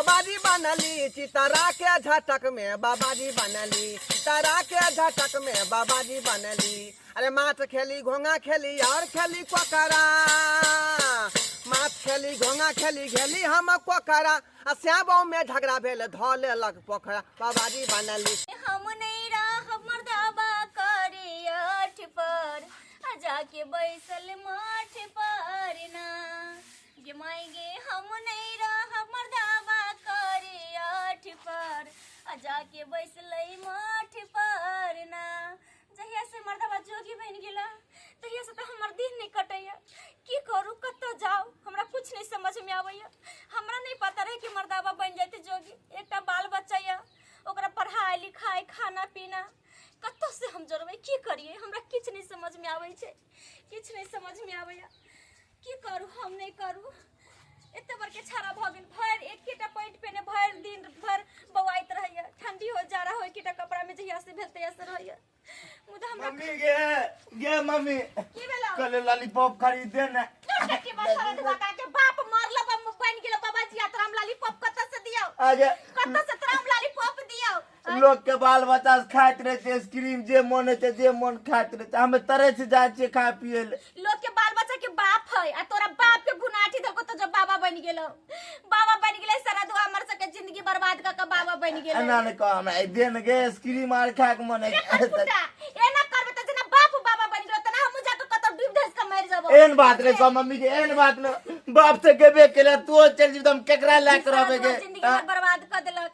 बाबाजी बनली चितरा के झटक में बाबाजी बनली चितरा के झटक में बाबाजी बनली। अरे माथ खेली घोंगा खेली और खेली कोकरा माथ खेली घोंगा खेली घेली हम कोकरा श्याम में झगड़ा भेल धो लेलक पोखरा बाबाजी बनली। हम नहीं रह मर्दाबा करे आठ पर जाके बैसल माठ पर ना गे माई गे हम नहीं रह मर्दाबा करे आठ पर जाके बैसल माठ पर ना। जहिया से मर्दाबा जोगी बन गेला तहिया से तो हमर दिन नहीं कटैया की करू कत्तो जाओ हमरा कुछ नहीं समझ में आवैया। हमरा नहीं पता रहे कि मर्दाबा बन जाते जोगी एकटा बाल बच्चा या ओकरा पढ़ाई लिखाई खाना पीना कत्तो से हम जोड़बै की करिए हमरा किछ नहीं समझ में आबै छै किछ नहीं समझ में आबैया की करू हम नहीं करू। एते बड़के छाड़ा भ गेल भर एकेटा पैंट पहने भर दिन भर बवाइत रहैया ठंडी हो जा रहा हो एकेटा कपड़ा में जहिया से भेल तहिया से रहैया मुदा हमरा मम्मी गे मम्मी की भेला कल लॉलीपॉप खरीद दे ना के बसारा दुआ के बाप मारला बन गेल बाबाजी तोरा लॉलीपॉप कत्ता से दियो आगे कत्ता से तोरा लॉलीपॉप दियो। लोग के बाल बच्चा खाइत रहते आइसक्रीम जे मन होते जे मन खाइत रहते हमें तरह से जाए छे खा पिए लोग के बाल बच्चा के बाप है आ तोरा बाप के गुनाठी धको तो जो बाबा बन गेलो सारा दुआ हमर सके जिंदगी बर्बाद क के बाबा बन गेलो। ना ने कह मैं दिन गे आइसक्रीम आर खा के मन एना करबे त जना बाप बाबा बन गेलो तना हम जाके कत डूब धस के मर जाबो। एन बात रे कह मम्मी के एन बात न बाप से गेबे केला तू चल जीव हम केकरा ला करबे गे जिंदगी बर्बाद क देलक।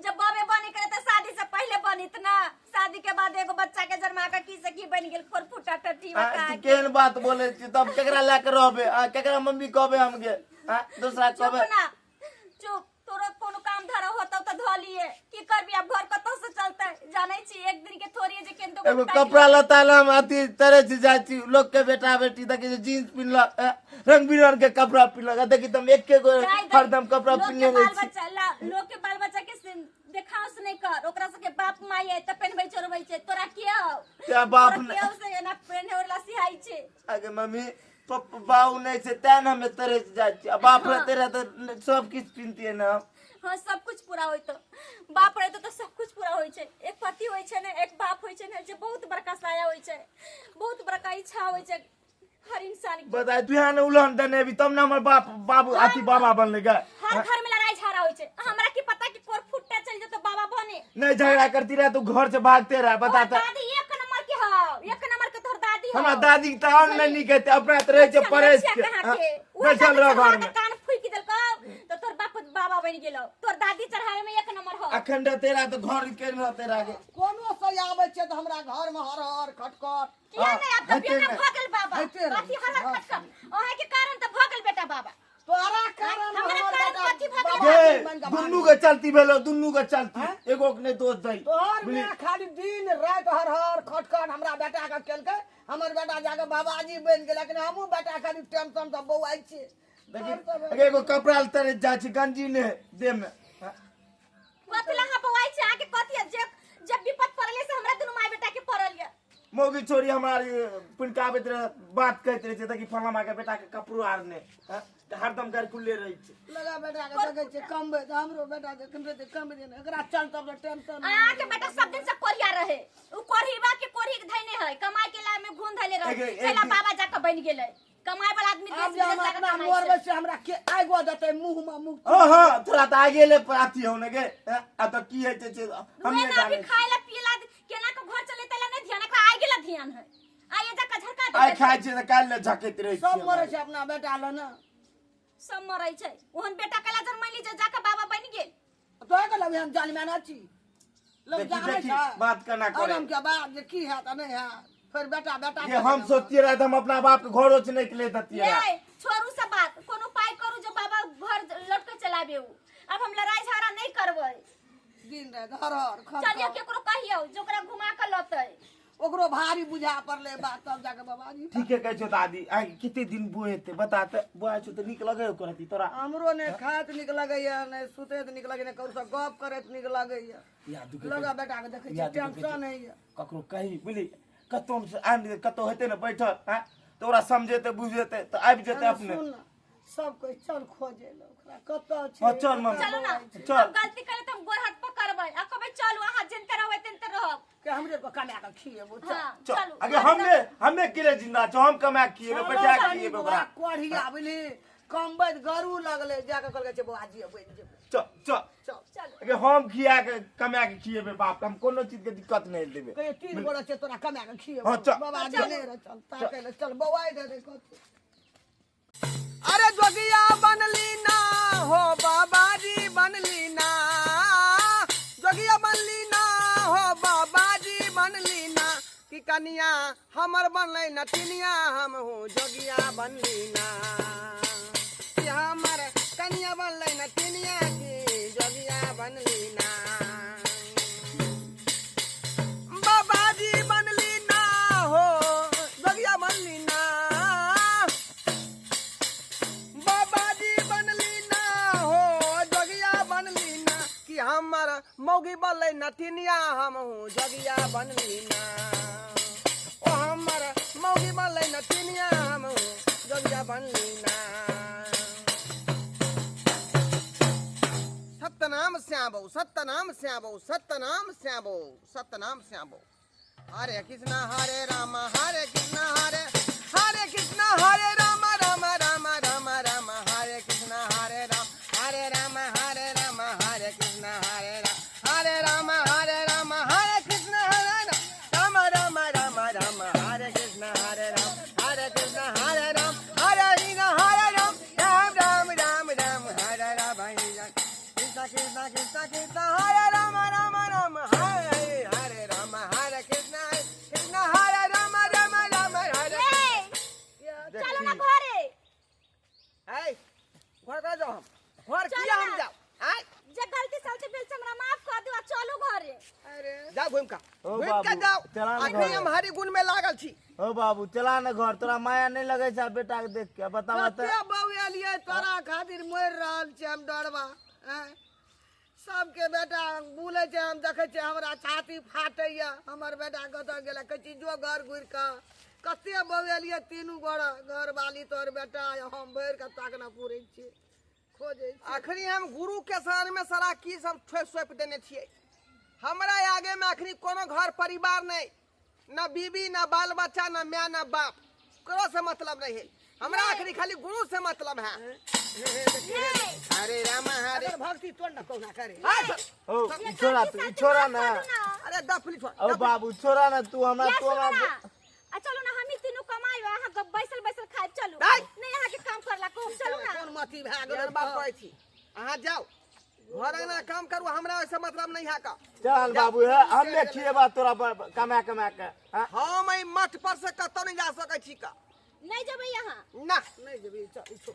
जब बाबे बने करे त शादी से पहले बनित ना शादी के बाद एगो बच्चा के जन्मा के की से की बन गेल खोर फुटा टट्टी बका केन बात बोले छी तब केकरा ला के रहबे केकरा मम्मी कहबे हम गे दूसरा कहबे चुप तोरा कोनो काम धरा होता त धलिए की करबी अब घर कत से चलते जानै छी एक दिन के थोड़ी जे केन एगो कपड़ा लता हम अति तरह से जाय छी लोग के बेटा बेटी तक जींस पिनला रंग बिरंग के कपड़ा पिनला देखि तुम एक के हरदम कपड़ा पिनले रही छी लोग के बाल बच्चा के देखाओस नहीं कर ओकरा से के बाप माई है त पहनबै छोड़बै छै तोरा के क्या बाप ने से ना पहने वाला सिहाई छै आगे मम्मी बाऊ नहीं से तैन हमें तरह से जाय छी बाप रे तेरा तो सब कुछ पिनती है ना। हां सब कुछ पूरा होय तो बाप रहे तो सब कुछ पूरा होय छै एक पति होय छै ने एक बाप होय छै ने जे बहुत बड़का साया होय छै बहुत बड़का इच्छा होय छै हर इंसान के। बता बिहान उलहन देने भी तब ना हमर बाप बाबू अति बाबा बनले गे हर घर में लड़ाई झगड़ा होय छै हमरा की पता कि कोर फुट्टा चल जे तो बाबा बने नहीं झगड़ा करती रहे तो घर से भागते रहे बताता दादी एक नंबर के हो एक नंबर के तोर दादी हो हमरा दादी त और नहीं कहते अपना तरह से परेश के बैठल रह घर में कान फूक देल तो तोर बाप बाबा बन गेलो तोर दादी चढ़ावे में एक नंबर हो अखंड तेरा तो घर के रहते रह गे कोनो से आबै छै त हमरा घर में हर हर खटखट किया नहीं अब तो बेटा भगल बाबा कथी हर हर खटखट ओहे के कारण त भगल बेटा बाबा तोरा कारण हमरा कारण कथी भगल गे दुन्नु के चलती भेलो दुन्नु के चलती एगो के नहीं दोस्त दई तोहर में खाली दिन रात हर हर खटखट हमरा बेटा का केलकै हमर बेटा जाके बाबाजी बन गेल लेकिन हमहू बेटा खाली टेंशन से बौआइ छी देखि एगो कपड़ा तरे जा छी गंजी ने दे में कथला हा बौआइ छी आके कथी जब विपत पड़ले से हमरा दुनु माय बेटा के पड़ल या मोगी छोरी हमारी पुनकाबे बात कहते रहे ताकि फलामा के बेटा के कपड़ो आर ने हरदम घर खुले रही छे लगा बेटा के देखे छे कम बे हमरो बेटा के कम दे एकरा चल तब टेंशन आ के बेटा सब दिन से कोरिया रहे उ कोरिबा के कोरी धैने है कमाई के ला में घून धैले रहे चला बाबा जाके बन गेलै कमाई वाला आदमी देश विदेश जाके कमाई मोरबे से हमरा के आगो देतै मुंह में मुंह हां तोरा त आगे ले पाती हो ने गे आ त की है छे हम नहीं जाने खाइला पियला केना के घर चले तला नहीं ध्यान एकरा आगे ला ध्यान है आ ये जाके झटका दे आई खाइ छे त काल ले झकैत रही सब मरे छे अपना बेटा ल ना सब मरै छै ओहन बेटा कला जन्मैली जे जाके बाबा बन गेल तो के लगे हम जालिमान अछि लोग जाने देखी छै बात करना करे हम के बाप जे की है त नहीं है फिर बेटा ये हम सोचती रहे हम अपना बाप के घरों से निकले दती है ये छोरू सब बात कोनो पाई करू जो बाबा घर लट के चलाबे अब हम लड़ाई झगड़ा नहीं करबै दिन रात हर हर चलिए केकरो कहियो जोकरा घुमा के लतै ओकरो भारी बुझा पड़ले बात तब जाके बाबाजी ठीक है कहै छो दादी आ कितने दिन बोएते बता त बोआ छो त निक लगे करती तोरा हमरो ने खात निक लगैया ने सुतैत निक लगैया ने करू से गप करैत निक लगैया या दुख लगा बेटा के देखै छी टेंशन है ककरो कही बुझली कतो से आन कतो हेते न बैठल हां तोरा समझेते बुझेते त आबि जेते अपने सब कोई चल खोजे लो ओकरा कतौ छै हाँ, चल मम्मी। चलो ना चल। अब गलती करे तो हम गोर हाथ पकड़बै आ कहबै चलू अहाँ जिनते रहबै तिनते रहब के हमरे को कमा के खिएबो चल हां चल चलू अगे हमें किले जिंदा छो हम कमा किए बैठा किए ओकरा कोढ़िया बुझली कमबैत गरू लगले जाके कहलकै जे बाजी बनि जेबै चल चल चल चलू अगे हम खिया के कमा के खिएबे बाप हम कोनो चीज के दिक्कत नहीं देबे कहे 3 गोरा छै तोरा कमा के खिएबो हाँ, चल। बाबा चले रे चल ताके ले चल बवाई दे दे कथी अरे जोगिया बनली ना हो बाबाजी बनली ना जोगिया बनली ना हो बाबाजी बनली ना कि कनिया हमर बनले नटिनिया हम हूँ जोगिया बनली ना कि हमर कनिया बनले नटिनिया की जोगिया बनली ना बाबाजी बनली ना हो जोगिया बनली ना बाबाजी बनली ना हो जोगिया बनली ना कि हमर मौगी बनले नटिनिया हम हूँ जोगिया बनली ना ओ हमर मौगी बनले नटिनिया हम हूँ जोगिया बनली ना सतनाम श्यामो सतनाम श्यामो सतनाम श्यामो सतनाम श्यामो हरे कृष्ण हरे राम हरे कृष्ण हरे कृष्ण हरे राम राम राम राम राम हरे कृष्ण हरे राम हरे राम हरे कृष्ण हरे राम हरे कृष्ण हरे राम राम राम राम हरे कृष्ण हरे कृष्ण हरे राम हरे राम राम राम राम हरे राम कृष्ण कृष्ण कृष्ण कृष्ण हरे राम हरे राम हरे कृष्ण हरे राम हरे चलो ना घरे है घर का जाओ हम घर किया हम जाओ आय जे गलती से बिल से हमरा माफ कर दियो चलो घरे अरे जाओ घूम का ओ घूम बाबू, के जाओ चला ना अखनी घरे। हम हरी गुण में लागल छी ओ बाबू चला ना घर तोरा माया नहीं लगे छा बेटा के देख के बतावा त कते बउएलिए तोरा खातिर मर रहल छै हम डरबा हैं सबके बेटा बुले छै हम देखे छै हमरा छाती फाटैया हमर बेटा कतऽ गेला कहै जो घर घुर के कते बउएलिए तीनू गोरा घर वाली तोर बेटा हम भर के ताकना पूरे छी खोजे छी अखनी हम गुरु के शरण में सारा की सब सौंप देने छियै हमरा आगे में अखनी कोनो घर परिवार नहीं न बीबी न बाल बच्चा न माय न बाप करो से मतलब नहीं है हमरा अखनी खाली गुरु से मतलब है हरे राम हरे अगर भक्ति तोड़ न कहना करे ओ ई छोरा ना अरे दफली छोड़ ओ बाबू छोरा ना तू हमरा या तोरा सुनो ना आ चलो ना हम ही तीनों कमाई अहाँ के बैसल बैसल खाए चलू नहीं। नहीं अहाँ के काम करला को चलू ना कौन मती भए यार गेल बाप कहै छी अहाँ जाओ घर अंगना काम करू हमरा ऐसे मतलब नहीं है का चल बाबू है हमें खिएबा तोरा कमा के हाँ? हम ई मठ पर से कतौ नहीं जा सकै छी का नहीं जबै यहाँ ना नहीं जेबी चल छो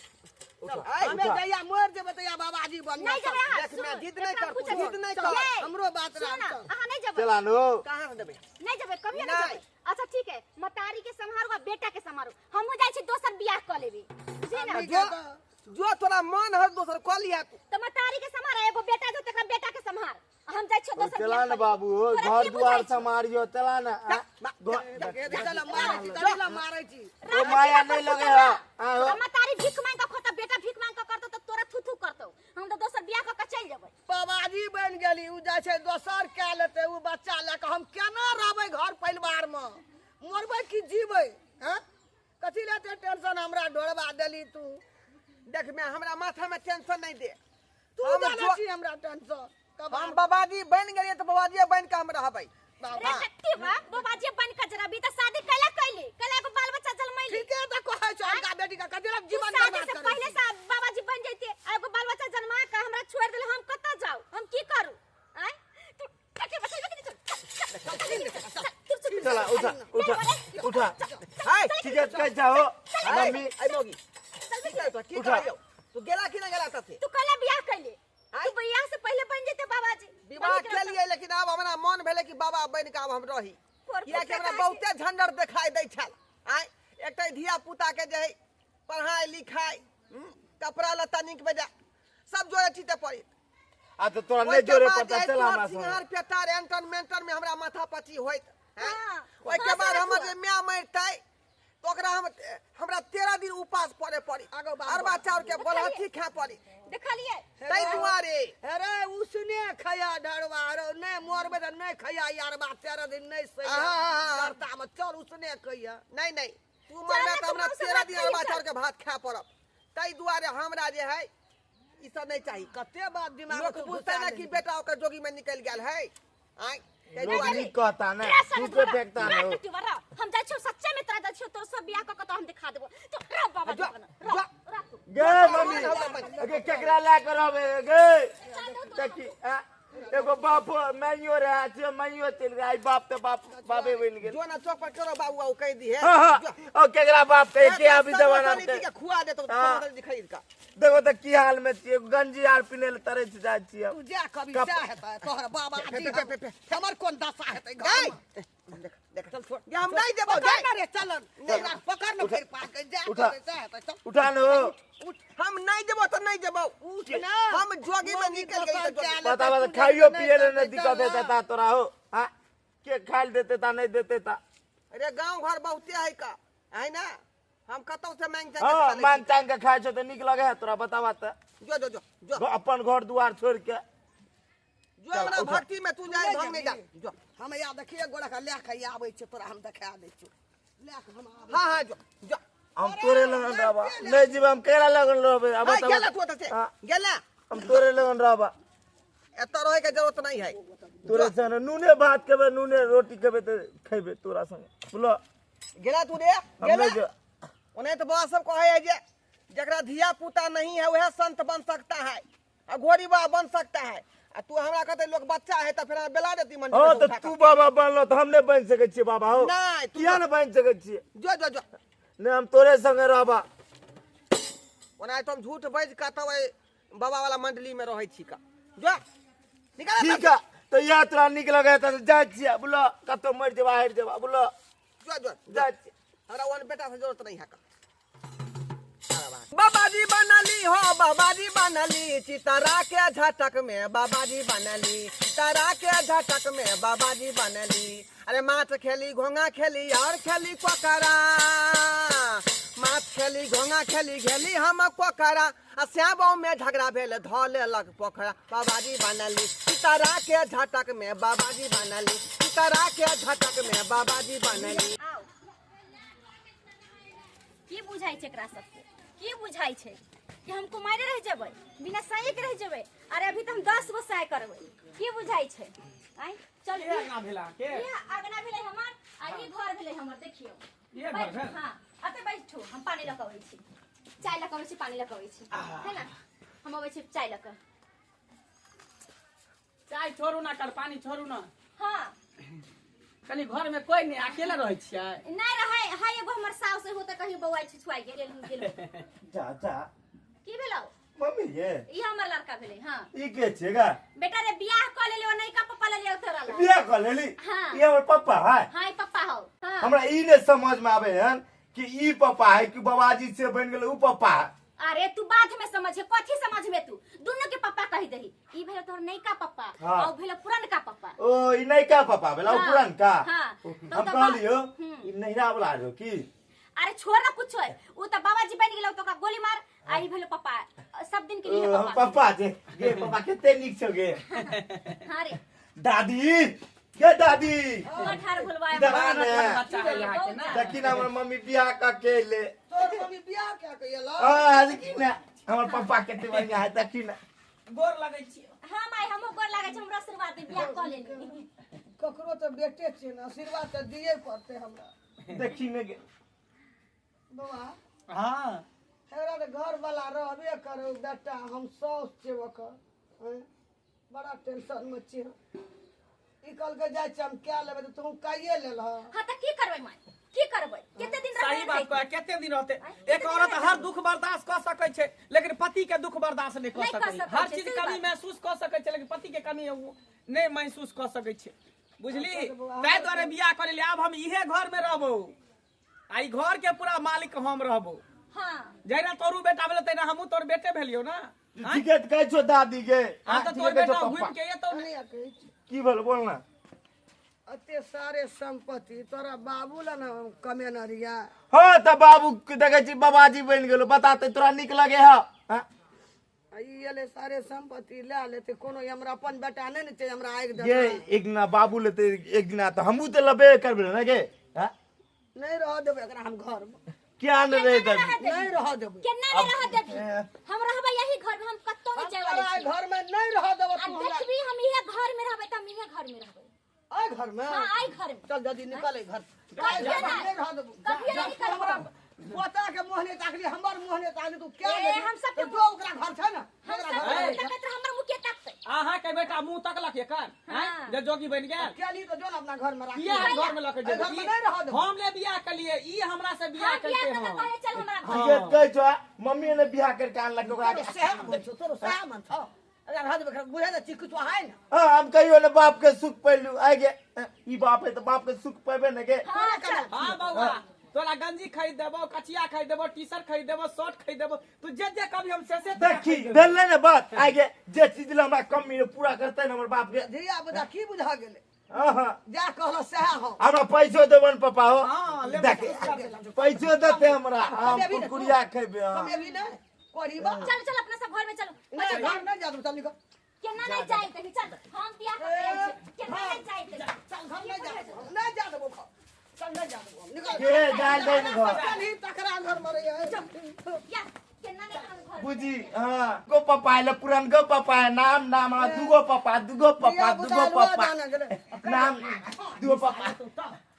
उठा, हमें उठा। जइया मर जेबे तइया बाबाजी बन नहीं जबै यहाँ देख, मैं सुनो, जिद नहीं इतना कर, कुछ जिद नहीं चल, कर। नहीं, हमरो बात सुनो राख ना चल। अहाँ नहीं जबै चला नो कहां से देबे नहीं जबै कभी नहीं नहीं। जबै अच्छा ठीक है मतारी के संहारो आ बेटा के संहारो हमहु जाय छी दोसर बियाह क लेबी बुझी ना ठीक जो है जो तोरा मन है दोसर कह लिया तू तो मतारी के संहार एगो बेटा जो तकरा बेटा के संहार हम जाय छी दोसर चला ना बियाह बाबू हो घर दुआर संभारियो चला ना हाँ? चल मारै छी चल मारै छी ओ माया नहीं लगे है हाँ, हो। मतारी भीख मांग के खोता बेटा भीख मांग के करतो तो तोरा थुथु करतो हम तो दोसर बियाह क के चल जेबै बाबाजी बन गेली उ जाय छै दोसर कए लेतै उ बच्चा ले के हम केना रहबै घर परिवार में मरबै कि जीबै हैं कथी लेते टेंशन हमरा ढोरबा देली तू देख मैं हमरा माथा में टेंशन नहीं दे तू हम जाने जो- छी हमरा टेंशन कब हम बाबाजी बन गेलिए तो बाबाजी बन के हम रहबै रे कत्ती बा बाबाजी बन के जरा भी त शादी कैला को बाल बच्चा जन्मैली ठीक है त कहै छ उनका बेटी का कथी लग जीवन शादी बर्बाद से करै पहले से बाबाजी बन जैते एगो बाल बच्चा जन्मा के हमरा छोड़ देले हम कत्ता जाऊ हम की करू आय तू कथी बतैबे कि चला उठा उठा उठा हाय ठीक है कह जाओ मम्मी आई मोगी की उठा। कहियो तू गेला कि नहीं गेला तसे तू कैला बियाह कैले आय? तू बियाह से पहले बन जैते बाबाजी विवाह के लिए लेकिन अब हमरा मन भेले कि बाबा बन के अब हम रही किया कि हमरा बहुते झंझट दिखाई दै छल आय एकटा धिया पुता के जे है पढ़ाई लिखाई कपड़ा लत्ता नीक बेजा सब जोड़े चीते पड़ी आ तो तोरा नहीं जोरे पता चला हमरा सिंगार पेटार एंटरमेंटर में हमरा माथा पची होइत हाँ, ओइ के बाद हाँ, हमर सरसुआ। जे माय मरतै तो ओकरा हमरा 13 दिन उपास पड़े पड़ी अरबा चाउर के बलहठी खा पड़ी देखलिए तै दुआरे अरे उसने खया डरवा रो नहीं मोरबे त नहीं खया यार बा 13 दिन नहीं सही करता में चल उसने कहिया नहीं नहीं तू मरबे त हमरा 13 दिन अरबा चाउर के भात खा पड़ब तै दुआरे हमरा जे है ई सब नहीं चाहिए कते बात दिमाग लोग पूछता ना कि बेटा ओकर जोगी में निकल गेल है आय तै लोग दुआरे नी कहता ना तू पे फेंकता ना हो। हम जाइ छियो सच्चे में तोरा जाइ छियो तोर सब बियाह क के तो हम दिखा देबो तो रा बाबा जा, रा जा। रा गे मम्मी गे केकरा ला कर आवे गे देखी एगो बाप मैयो रहा छे मैयो चल गई बाप ते बापे बन गेल जो ना चौक पर करो बाबू ओ कह दी है हां ओ केकरा बाप कह के अभी जमाना में के खुआ दे तो खरीद का देखो त की हाल में छिए गंजी आर पिने ले तरह से जाय छिए तू जा कभी जा हेता तोहर बाबा जी हमर कोन दशा हेतै गाय देख देख चल छोड़ ये हम नहीं देबो जा ना रे चल नहीं पकड़ न फिर पा के जा उठा। जा हेतै चल उठा लो हम नहीं देबो तो नहीं देबो उठ ना हम जोगी में निकल गई तो जोगी। बता बता खाइयो पिए ले न दिक्कत देता ता तोरा हो हां के खाइल देते ता नहीं देते ता अरे गांव घर बहुते है का है ना हम कतौ से मांग जाके हां मांग चांग के खाइ छ त निक लगे है तोरा बतावा त जो जो जो जो अपन घर दुआर छोड़ के जो हमरा भक्ति में तू जाए ढंग नहीं जा जो हम या देखिए गोड़ा का ले के आबै छ तोरा हम देखा दै छी ले के हम आबै हां हां जो जो हम तोरे लगन रहबा नहीं जीव हम केरा लगन रहबे अब हां बता गेला तू तो हां गेला हम तोरे लगन रहबा एत रहे के जरूरत नहीं है तोरे संग नूने भात केबे नूने रोटी केबे त खइबे तोरा संग बोलो गेला तू रे हम गेला ले जो उन्हें तो बड़ा सब कहे है जे जकरा धिया पुता नहीं है वह संत बन सकता है और घोड़ी बाबा बन सकता है आ तू हमरा कहते लोग बच्चा है तो फिर बेला देती मन हां तो तू बाबा बनलो तो हम नहीं बन सके छी बाबा हो नहीं तू किया न बन सके छी जो जो जो नहीं हम तोरे संग रहबा ओना तुम झूठ बज का तो बाबा वाला मंडली में रहे छी का जो निकाल ठीक है तो यात्रा निक लगे त जा छी बोलो कतो मर जेबा हट जेबा बोलो जो जो जा छी हमरा वन बेटा से जरूरत नहीं है का बाबाजी बनली हो बाबाजी बनली चितरा के झटक में बाबाजी बनली चितरा के झटक में बाबाजी बनली अरे माछ खेली घोंगा खेली और खेली कोकरा माछ खेली घोंगा खेली खेली हम कोकरा आ श्यामो में झगड़ा भेल धो लेलक पोखरा बाबाजी बनली चितरा के झटक में बाबाजी बनली चितरा के झटक में बाबाजी बनली आओ की बुझाई छै एकरा सबके की बुझाई छै कि हम कुमारे रह जेबै बिना साये के रह जेबै अरे अभी तो हम 10 गो साय करबै की बुझाई छै आइ चल ये आगना भेला के ये आगना भेलै हमर आ ई घर भेलै हमर देखियो ये घर भेल हां अते बैठू हम पानी लऽ के अबै छी चाय लऽ के अबै छी पानी लऽ के अबै छी है ना हम अबै छी चाय लऽ के चाय छोड़ू ना कर पानी छोड़ू ना हां कनी घर में कोई नहीं अकेले रहै छियै नहीं रहै हाय एगो हमर साउस से होते कहीं बौआ छुआई गेल चाचा की भेलौ मम्मी ये ई हमर लड़का भेलै हां ई के छेगा बेटा रे बियाह क लेले ओ नहीं का पप्पा लेले तोरा ला बियाह कर लेली हाँ। ये हमर पापा है हां ई पप्पा हो हां हमरा ई ने समझ में आवे हन कि ई पापा है कि बाबाजी से बन गेल ऊ पापा है अरे तू बाद में समझ कथी समझ में तू दोनों के पप्पा कहि दही ई भेल तोर नैका पप्पा हाँ। और भेल पुरनका पप्पा ओ ई नहीं का पापा भेला हाँ, पुरान का हाँ। हम तो कहलियो हम्म। ई नहिरा वाला रो की अरे छोड़ ना कुछ है ऊ त बाबाजी बन गेलौ तो का गोली मार आई भेल पप्पा सब दिन के लिए पप्पा पापा जे गे पापा केते नीक छौ गे हां रे दादी के दादी ठार भुलवाए इधर आ ने बच्चा है यहाँ के ना देखी ना हमर मम्मी बियाह का केले तोर मम्मी बियाह क्या कइला आ देखी ना हमर पापा केते बढ़िया है देखी ना गोर लगै छी हां माई हमो गोर लागे छै हमरा आशीर्वाद दे बियाह क लेली ककरो तो बेटे छियै ना आशीर्वाद तो दिए पड़ते हमरा देखी ने गे बाबा हां हमरा तो घर वाला रहबे करो बेटा हम सौस छै ओकर हैं बड़ा टेंशन में छियै ई कल के जाय छै हम क्या लेबै तो तू काइए लेल ह हां त की करबै माई की करबै केते दिन सही बात कह केते दिन रहते एक औरत हर दुख बर्दाश्त कर सकै छै लेकिन पति के दुख बर्दाश्त नहीं कर नहीं कर सकै सकै हर छै, चीज सही कमी बात। महसूस कर सकै छै लेकिन पति के कमी नहीं महसूस कर सकै छै बुझली ताहि दुआरे बियाह कर ले आब हम इहे घर में रहबो आई घर के पूरा मालिक हम रहबो हां जैना तोरू बेटा भेल तैना हमहू तोर बेटे भेलियो ना टिकट कहै छौ दादी गे हां तो तोर बेटा घुम के ये तो नहीं कहै छै की भेल बोल ना अते सारे संपत्ति तोरा बाबू ला ना कमेना रिया हाँ तो बाबू के देखे छी बाबाजी बन गेलो बताते तोरा निक लगे है हाँ? ये ले सारे संपत्ति ले लेते कोनो हमरा अपन बेटा नहीं ने हमरा आग दे ये एक दिना बाबू लेते एक दिना तो हमू तो लबे करबे ना के हाँ? नहीं रह देबे एकरा हम घर में क्या न रहे तब नहीं रह देबे केना नहीं रह देबी हम रहबे यही घर में हम कत्तो नहीं जाय वाले छी घर में नहीं रह देबे आ देखबी हम इहे घर में रहबे त हम इहे घर में रहबे आय घर में हां आई घर में चल जल्दी निकल घर कहिए ना नहीं रह देबे कहिए नहीं करबो पोता के मोहने ताकली हमर मोहने ताकली तू क्या ए, हम सब के- जो ओकरा घर छै ना हम ओकरा सब घर तकत हमर मुके तकते अहाँ के बेटा मुंह तकलक ये कान हाँ। जे जोगी बन गेल क्या ली तो जो ना अपना घर में किया राखी हम घर में लके घर में जेबे नहीं रह देबे हम ले बियाह कर लिए ई हमरा से बियाह हां करके बियाह हम कहे चल हमरा घर ये कह छो मम्मी ने बियाह करके आनलक ओकरा तोरो सह मन छौ तोरो सह मन छौ अगर रह देबे बुझे ना चिकु तो है ना हाँ हम कहियो ने बाप के सुख पैलू आगे ई बाप है तो बाप के सुख पैबे न के हां चल हां बउआ तोरा गंजी खरीद देबो कचिया खरीद देबो टी-शर्ट खरीद देबो शर्ट खरीद देबो तू जे कभी हम से देखी भेलै ने बात आगे जे चीज ला हमरा कमी ने पूरा करते न हमर बाप के धिया बुझा की बुझा गेले हाँ हाँ जा कहलो सह हो हमरा पैसो देबन पापा हो हाँ, लेबो, देख पुरस्कार देलक। पैसो देते हमरा हम देबी ने तू? कुकुरिया खेबे हाँ। हम अभी नहीं कोरीबा चल चल अपना सब घर में चलो नहीं घर नहीं जा चल निकल केना नहीं जाए तभी चल हम बियाह कर केना नहीं जाए चल हम नहीं जा नहीं जा देबो चल नहीं जा देबो निकल के जान दे न घर चल ही तकरा घर मरे है या केना नहीं हम घर बुझी हाँ गो पापा है पुरान गो पापा है नाम नाम हाँ, दुगो पापा दुगो पापा नाम दुगो पापा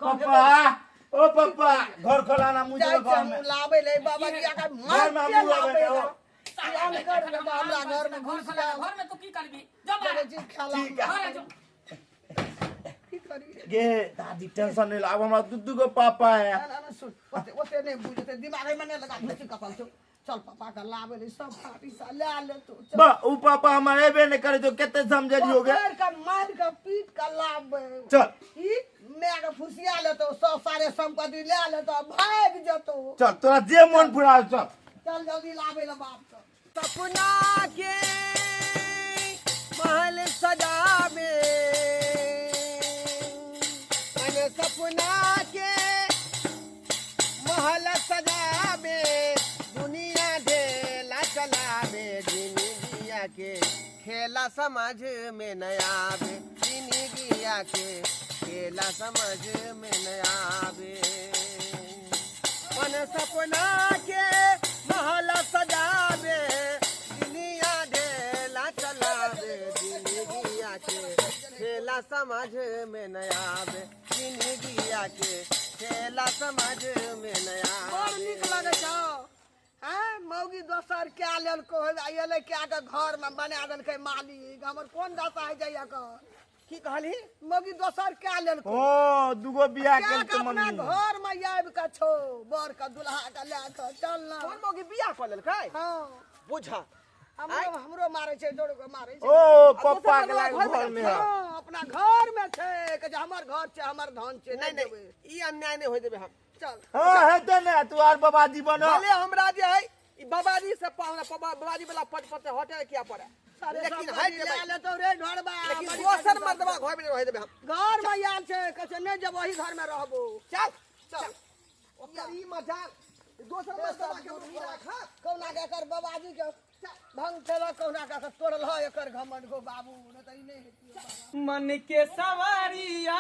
पापा ओ पापा घर खोलाना मुझे घर में लाबे ले बाबा जी आका घर में हम लाबे हो हम कर बेटा हमरा घर में घुस गया घर में तू की करबी जो जगह जी खाला ठीक है घर जो की करी गे दादी टेंशन नहीं ला अब हमरा दुगो पापा है ना ना सुन ओते नहीं बुझते दिमाग में नहीं लगा खुशी कपल छो चल पापा का लाबे ले सब पैसा ले ले तू बा उ पापा हमारे एबे नहीं करे तो केते समझलियोगे पैर का मार का पीट का लाबे चल ई मैं अगर फुसिया ले तो सब सारे संपत्ति ले ले तो भाग जतो चल तोरा जे मन फुरा चल चल जल्दी लाबे ले बाप का सपना के महल सजावे मैंने सपना के महल सजावे दुनिया ढेला चलावे जिंदगिया के खेला समझ में न आवे जिंदगिया के खेला समझ में न आवे मन सपना के महल सजावे दुनिया ढेला चलावे जिंदगिया के खेला समझ में न आवे जिंदगिया के खेला समझ में न और निक आवे लगे छो हैं मौगी दोसर क्या लेल को आइले क्या के घर में बना देल के मालिक हमर कोन दशा है जाइया का की कहली मौगी दोसर क्या लेल को ओ दुगो बियाह क्या कर के के अपना मम्मी घर में आब के छो बर का दुल्हा का ले के चल ना कौन मौगी बियाह कर लेलकै हां बुझा हमरो मारे छे जोड़ के मारे छे ओ पापा के लाग घर में है हाँ, अपना घर में छे के जे हमर घर छे हमर धन छे नहीं नहीं ई अन्याय नहीं होय देबे हम चल हाँ है तो ना तू आर बाबाजी बनो भले हमरा जे है ई बाबाजी से बाबाजी वाला पद पर से हटे किया पड़े लेकिन है ले ले तो रे ढोड़बा लेकिन दोसर मर्दबा घर में रह देबे हम घर में आयल छे कसे नहीं जब वही घर में रहबो चल चल ओकर ई मजाक दोसर मर्दबा के मुंह रखा कौना के कर बाबाजी के भंग चला कौना के तोड़ल है एकर घमंड को बाबू न त ई नहीं हेतियो मन के सवारिया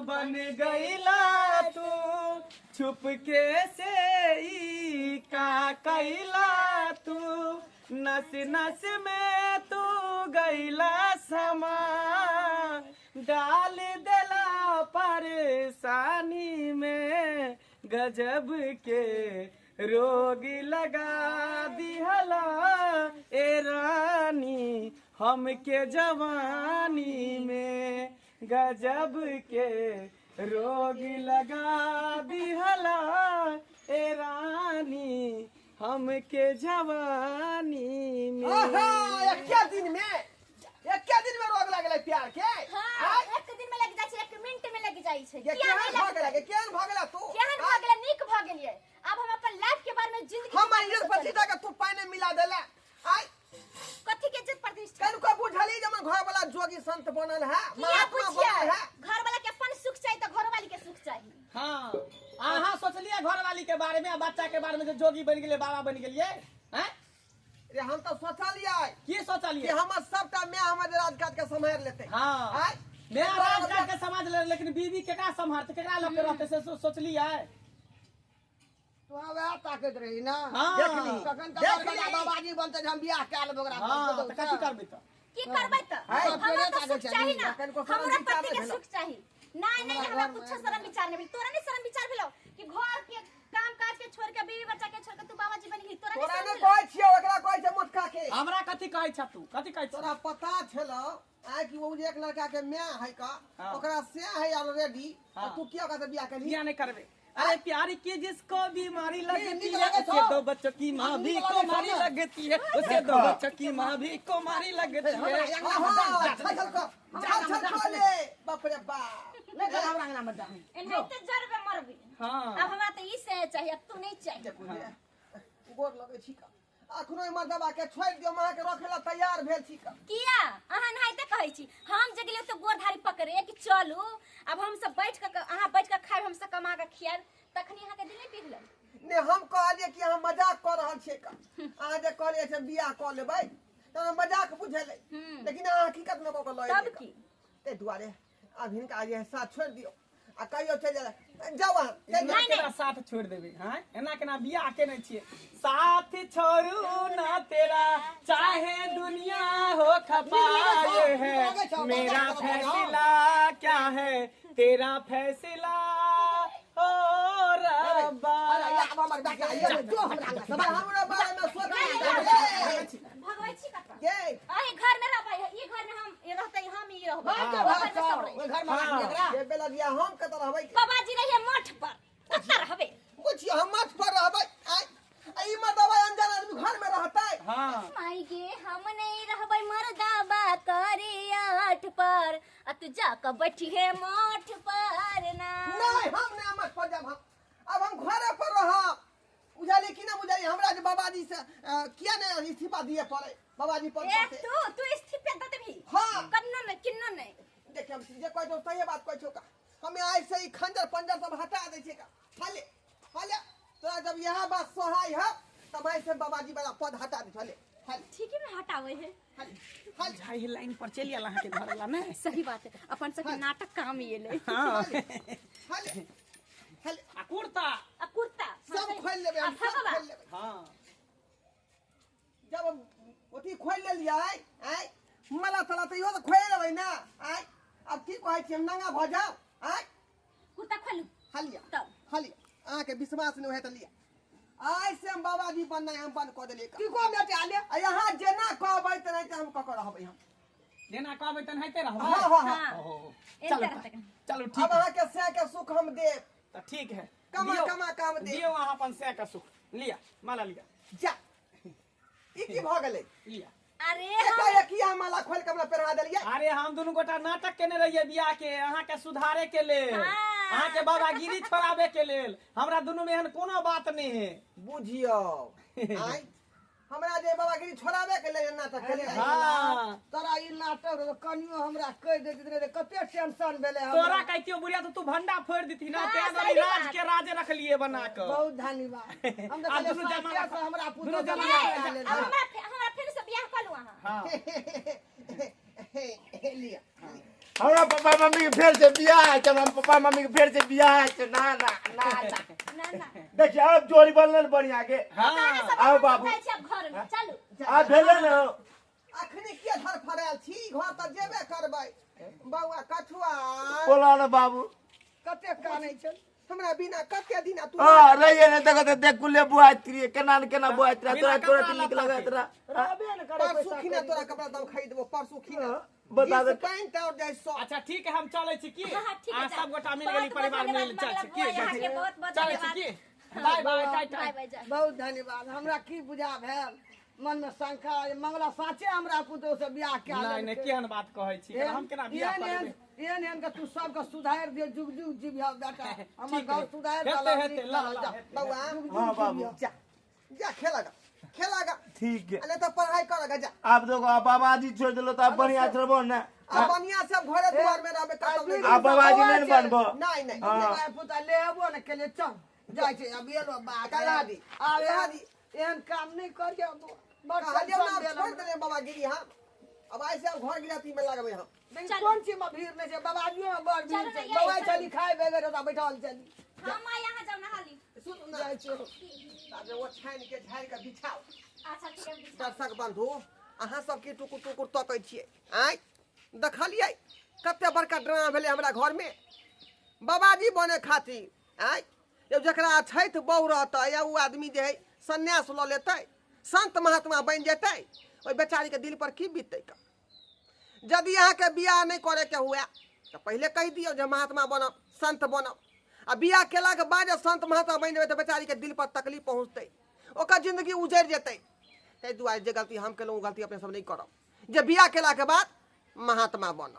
बन गईला तू छुपके से ई का कैला तू नस नस में तू गईला समा डाल देला परेशानी में गजब के रोग लगा दिहला ए रानी हमके जवानी में गजब के रोग लगा दिहला ए रानी हमके जवानी में आहा क्या दिन में रोग लागले प्यार के हां एक दिन में लग जाय छै एक मिनट में लग जाय छै ये केहन भ गेला के केहन भ गेला तू केहन भ गेलै नीक भ गेलियै अब हम अपन लाइफ के बारे में जिंदगी हम इंजन प्रतिष्ठा के तू पानी मिला देला आई कथि के इज्जत प्रतिष्ठा कनु को बुझली जे हमर घर वाला जोगी संत बनल है किया महात्मा पूछिए बनल है घर वाला के अपन बारे में बच्चा के बारे में जो जोगी बन गेलिए बाबा बन गेलिए हैं रे हम तो सोचलिए की कि सोचलिए हमर सबटा मैं हमर राजकाज के संभाल लेते हाँ आय मैं राजकाज के समाज ले लेकिन बीवी केकरा संभालते केकरा लोग के रहते से सोचलिए तू वह ताकत रही ना हाँ देखली। कखन देख कखन ली। बाबाजी बनते हम बियाह कए लेब ओकरा हाँ तो कथी करबै तो की करबै त आय, हमरा तो सुख चाहिए ना कनिको शरम हमरा विचार पति के भेल। सुख चाहिए नहीं नहीं हमरा कुछ शर्म विचार नहीं भेल तोरा नहीं शर्म विचार भेलो कि घर के काम काज के छोड़ के बीवी बच्चा के छोड़ के तू बाबाजी बन गेली तोरा तोरा नहीं ने शर्म कहै छियै ओकरा कहै छै मोटका के हमरा कथी कहै छ तू कथी कहै छ तोरा पता छलो आय कि वो एक लड़का के मैं है का हाँ। ओकरा से है ऑलरेडी हाँ। तू क्या कहते बियाह करली बिया नहीं करबे अरे प्यार की जिसको बीमारी लगती नीक है लगे उसके तो। दो बच्चों की माँ भी नीक को लगे मारी तो ना। लगती है उसके दो बच्चों की माँ भी को मारी लगती है बाप रे बाप नहीं कर हमरा अंगना मत जा नहीं तो जरबे मरबी हाँ अब हमरा तो ई से चाहिए अब तू नहीं चाहिए गोर लगे छी का अखनो इमर दबा के छोड़ दियो मां के रखे ला तैयार भेल छी का किया अहाँ नाइते कहै छी हम जे गेलियो तो गोरधारी पकड़े कि चलू अब हम सब बैठ के अहाँ बैठ के खाइब हम सब कमा के खियाब तखनी अहाँ के दिल नहीं पिघलल ने हम कहलिए कि हम मजाक कर रहल छियै का अहाँ जे कहलिए से बियाह क लेबै त हम मजाक बुझेलै लेकिन अहाँ हकीकत में क लए तब की ते दुआरे अब हिनका जे साथ छोड़ दियो आ कहियो चल जाओ अहाँ एना केना साथ छोड़ देबे हां एना केना बियाह केने छिए साथ छोड़ू ना तेरा चाहे दुनिया हो खपाए है मेरा फैसला क्या है तेरा फैसला हो रब्बा अब हमर बेटा आइए जो हमरा अंगना सब हमरा बारे में सोच भगवै छी कत ये अही घर में रहबै ई घर में हम ये रहतै हम ई रहबै ओइ घर में राख एकरा ये बेला दिया हम कत रहबै बाबाजी रहिए मठ पर कत रहबै कुछ हम मत पर रहबै आई में दवाई अनजान आदमी घर में रहतै हां माई गे हम नहीं रहबै मर्दाबा करे आठ पर आ तू जाके बैठी है मठ पर ना नहीं हम नहीं मत पर जब हम अब हम घरे पर रहब उजाली कि ना उजाली हमरा जे बाबाजी से किया ने इस्तीफा दिए पड़े बाबाजी पर ए तू इस्तीफा दे देबी हां कन्नो नहीं किन्नो नहीं देख हम जे कोई तो सही बात कहै छौ का हमें ऐसे ही खंजर पंजर सब हटा दै छै का हाले तोरा जब यह बात सोहाई है तब ऐसे बाबाजी वाला पद हटा दे हाले ठीक है हटावे है हाले भाई लाइन पर चली आला के घर वाला में सही बात है अपन सब नाटक काम ये ले हां हाले आ कुर्ता आ कुर्ता सब खोल लेबे हम सब खोल लेबे हां जब हम ओती खोल लेलियै आय मला तला त इहो त खोल लेबै ना आय अब की कहै छी हम नंगा भ जाओ आय कुर्ता खोलू हलिया तब हलिया अहाँ के विश्वास नहीं है त लिया आय से हम बाबाजी बनना हम बंद क देलियै की को बेटे आले आ यहाँ जेना कहबै त नहीं त हम ककर रहबै हम जेना कहबै तन हैते रहबै हाँ हाँ हाँ हां चलो एंटर तक चलो अब ठीक है अहाँ के से के सुख हम देब तो ठीक है कमा लियो- कमा काम दे लियो वहाँ अपन से का सुख लिया माला लिया जा ई की भ गेलै लिया अरे एकाएकिया माला खोल के हमरा पहिरा देलियै अरे हम दोनों गोटा नाटक केने रहिए बियाह के अहाँ के सुधारे के लेल हाँ। अहाँ के बाबागिरी छोड़ाबे के लेल हमरा दोनों में एहन कोनो बात नहीं है बुझियो आय हमरा जे बाबागिरी छोड़ाबे के लेल नाटक केले हाँ तोरा ई नाटक कनियो हमरा कह देती रे कते टेंशन भेले तोरा कहतियो बुढ़िया तो तू भंडा फोड़ देती ना हाँ, ते सही राज बात। के राज रख लिए बना कर बहुत धन्यवाद हम आ, तो दुनू जमा से हमरा पूछो दुनू जमा अब हमरा फिर से बियाह कर लू अहाँ हाँ लिया हमरा पापा मम्मी के फेर से बियाह है हमरा पापा मम्मी के फेर से बियाह है ना ना ना ना ना ना देखिए अब जोड़ी बनल बढ़िया के हाँ आओ बाबू अब घर में चलू आ भेले न अखनी के घर फराल छी घर त जेबे करबै बौआ कछुआ बोला न बाबू कते कानै छै हमरा बिना कते दिन तू आ रहिए न देखत देख कुले बुआत करिए केना न केना बुआत तोरा तोरा ठीक लगत रहा रहबे न करे परसू खिना तोरा कपड़ा दम खरीद देबो परसू खिना बता दे पैंट और जाय सौ अच्छा ठीक है हम चले छी की हाँ, ठीक है, आ जा। सब गोटा मिल बहुत गेली बहुत परिवार मिल धन्यवाद, चल छी की यहाँ के बहुत बहुत चले छी धन्यवाद। की bye bye ta ta bye bye जा बहुत धन्यवाद हमरा की बुझा भेल मन में शंका मंगला साचे हमरा पुतो से बियाह के नहीं नहीं केहन बात कहै छी हम केना बियाह करबै एहन के तू सबके सुधार दे जुग जुग जीविया बेटा हमर ठीक गांव है। सुधार हेते, वाला हेते, ला, ला, हेते। बौआ हां बाबू जा जा खेलागा ठीक है अने तो पढ़ाई करगा जा आप देखो बाबाजी छोड़ दिलो त बढ़िया रहबो न अब बनिया सब घरे द्वार में रहबे कतौ नहीं आ बाबाजी नहीं बनबो नहीं नहीं हाँ। पुता लेबो न के ले चल जाय छै अब ये लो बा करा दी आ दी एहन काम नहीं करिए बड़ कहलिए ना टेंशन छोड़ देला दे बाबा गिरी हम अब ऐसे अब घर गिराती में लगबे हम लेकिन कौन चीज में भीड़ नहीं छै बाबाजी में बड़ भीड़ चलो छै ना, दवाई यही चली खाए बगैर तो बैठल चली हम यहाँ जाओ नहाली सुन ना जाय छै ताबे वो छान के झाड़ के बिछाओ अच्छा ठीक है दर्शक बंधु अहाँ सब की टुकुर टुकुर तकै छियै आय देखलियै कते बड़का ड्रामा भेलै हमरा घर में बाबाजी बने खातिर आय जब जकरा छैठ बहु रहतै या उ आदमी जे है सन्यास लऽ लेतै संत महात्मा बनि जेतै ओइ बेचारी के दिल पर की बीततै का यदि अहाँ के बियाह नहीं करे के हुए तो पहले कह दियो जे महात्मा बनब संत बनब आ बियाह केला के बाद जब संत महात्मा बनि जेबै तो बेचारी के दिल पर तकलीफ पहुँचतै ओकर जिंदगी उजड़ जेतै ताहि दुआरे जे गलती हम केलहुँ ओ गलती अपने सब नहीं करब जे बियाह केला के बाद महात्मा बनब